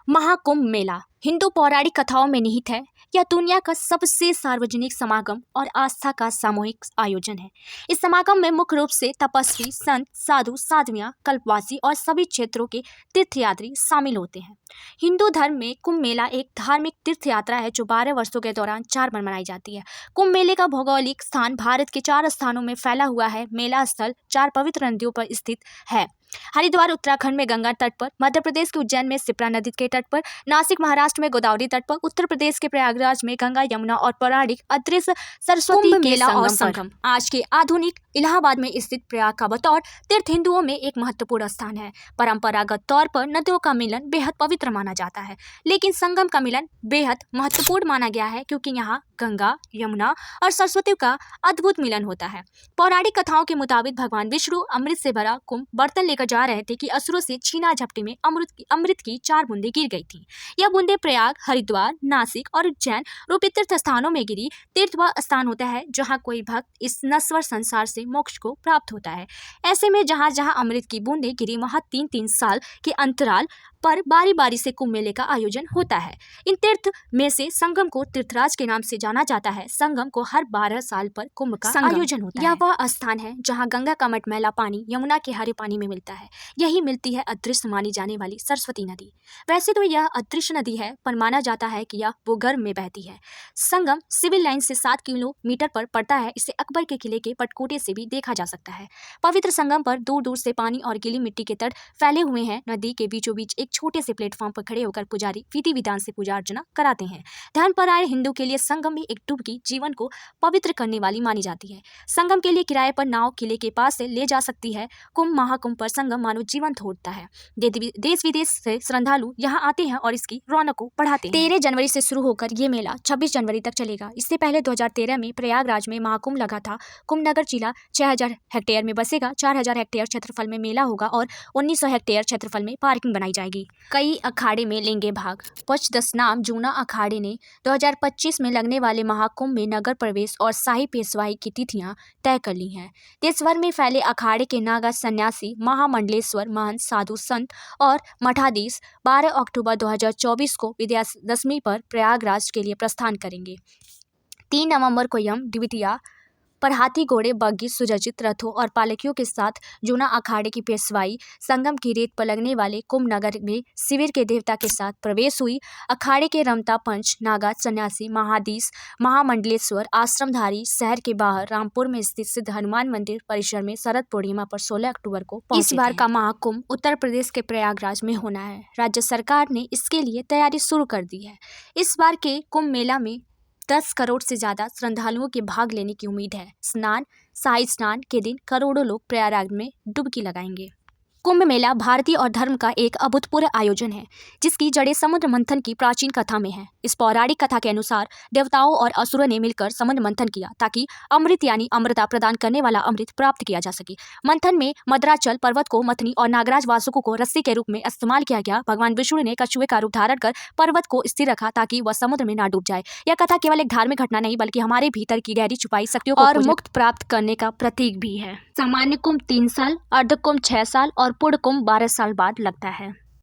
महाकुंभ मेला हिंदू पौराणिक कथाओं में निहित है। यह दुनिया का सबसे सार्वजनिक समागम और आस्था का सामूहिक आयोजन है। इस समागम में मुख्य रूप से तपस्वी, संत, साधु, साध्वियां, कल्पवासी और सभी क्षेत्रों के तीर्थयात्री शामिल होते हैं। हिंदू धर्म में कुंभ मेला एक धार्मिक तीर्थ यात्रा है जो 12 वर्षों के दौरान 4 बार मनाई जाती है। कुंभ मेले का भौगोलिक स्थान भारत के 4 स्थानों में फैला हुआ है। मेला स्थल 4 पवित्र नदियों पर स्थित है। हरिद्वार उत्तराखंड में गंगा तट पर, मध्य प्रदेश के उज्जैन में शिप्रा नदी के तट पर, नासिक महाराष्ट्र में गोदावरी तट पर, उत्तर प्रदेश के प्रयागराज में गंगा, यमुना और पौराणिक अदृश्य सरस्वती मेला और संगम। आज के आधुनिक इलाहाबाद में स्थित प्रयाग का बतौर तीर्थ हिंदुओं में एक महत्वपूर्ण स्थान है। परंपरागत तौर पर नदियों का मिलन बेहद पवित्र माना जाता है, लेकिन संगम का मिलन बेहद महत्वपूर्ण माना गया है क्योंकि यहाँ गंगा, यमुना और सरस्वती का अद्भुत मिलन होता है। पौराणिक कथाओं के मुताबिक भगवान विष्णु अमृत से भरा कुंभ बर्तन लेकर जा रहे थे कि असुरों से छीना झपटी में अमृत की 4 बूंदें गिर गई थी। यह बूंदें प्रयाग, हरिद्वार, नासिक और उज्जैन रूपी तीर्थ स्थानों में गिरी। तीर्थ वह स्थान होता है जहाँ कोई भक्त इस नश्वर संसार से मोक्ष को प्राप्त होता है। ऐसे में जहाँ जहाँ अमृत की बूंदें गिरी वहाँ 3-3 साल के अंतराल पर बारी बारी से कुंभ मेले का आयोजन होता है। इन तीर्थ में से संगम को तीर्थराज के नाम से जाना जाता है। संगम को हर 12 साल पर कुंभ का आयोजन होता है। यह वह स्थान है जहाँ गंगा का मटमैला पानी यमुना के हरे पानी में मिलता है। यही मिलती है अदृश्य मानी जाने वाली सरस्वती नदी। वैसे तो यह अदृश्य नदी है, पर माना जाता है कि यह भूगर्भ में बहती है। संगम सिविल लाइन से 7 किलोमीटर पर पड़ता है। इसे अकबर के किले के पटकोटे से भी देखा जा सकता है। पवित्र संगम पर दूर दूर से पानी और गीली मिट्टी के तट फैले हुए हैं। नदी के बीचों बीच एक छोटे से प्लेटफॉर्म पर खड़े होकर पुजारी विधि विधान से पूजा अर्चना कराते हैं। ध्यानपरायण हिंदू के लिए संगम में एक डुबकी जीवन को पवित्र करने वाली मानी जाती है। संगम के लिए किराए पर नाव किले के पास से ले जा सकती है। कुंभ महाकुंभ पर संगम मानो जीवंत होता है। देश विदेश से श्रद्धालु यहाँ आते हैं और इसकी रौनक को बढ़ाते हैं। 13 जनवरी से शुरू होकर ये मेला 26 जनवरी तक चलेगा। इससे पहले 2013 में प्रयागराज में महाकुंभ लगा था। कुंभ नगर जिला 6000 हेक्टेयर में बसेगा। 4000 हेक्टेयर क्षेत्रफल में मेला होगा और 1900 हेक्टेयर क्षेत्रफल में पार्किंग बनाई जाएगी। कई अखाड़े में लेंगे भाग। पंचदशनाम जूना अखाड़े ने 2025 में लगने वाले महाकुंभ में नगर प्रवेश और शाही पेशवाई की तिथियां तय कर ली हैं। देश भर में फैले अखाड़े के नागा सन्यासी, महामंडलेश्वर, महंत, साधु, संत और मठाधीश 12 अक्टूबर 2024 को विजयादशमी पर प्रयागराज के लिए प्रस्थान करेंगे। 3 नवंबर को यम द्वितीया पर हाथी, घोड़े, बग्घी, सुसज्जित रथों और पालकियों के साथ जूना अखाड़े की पेशवाई संगम की रेत पर लगने वाले कुंभ नगर में शिविर के देवता के साथ प्रवेश हुई। अखाड़े के रमता पंच, नागा सन्यासी, महाधीश, महामंडलेश्वर आश्रमधारी शहर के बाहर रामपुर में स्थित सिद्ध हनुमान मंदिर परिसर में शरद पूर्णिमा पर 16 अक्टूबर को पहुंचे। इस बार का महाकुंभ उत्तर प्रदेश के प्रयागराज में होना है। राज्य सरकार ने इसके लिए तैयारी शुरू कर दी है। इस बार के कुंभ मेला में 10 करोड़ से ज़्यादा श्रद्धालुओं के भाग लेने की उम्मीद है। शाही स्नान के दिन करोड़ों लोग प्रयागराज में डुबकी लगाएंगे। कुंभ मेला भारतीय और धर्म का एक अभूतपूर्व आयोजन है जिसकी जड़ें समुद्र मंथन की प्राचीन कथा में है। इस पौराणिक कथा के अनुसार देवताओं और असुरों ने मिलकर समुद्र मंथन किया ताकि अमृत यानी अमृता प्रदान करने वाला अमृत प्राप्त किया जा सके। मंथन में मद्राचल पर्वत को मथनी और नागराज वासुकों को रस्सी के रूप में इस्तेमाल किया गया। भगवान विष्णु ने कछुए का रूप धारण कर पर्वत को स्थिर रखा ताकि वह समुद्र में ना डूब जाए। यह कथा केवल एक धार्मिक घटना नहीं बल्कि हमारे भीतर की गहरी छुपाई शक्तियों को और मुक्त प्राप्त करने का प्रतीक भी है। सामान्य कुंभ 3 साल, अर्ध कुंभ 6 साल और पूर्ण कुंभ 12 साल बाद लगता है।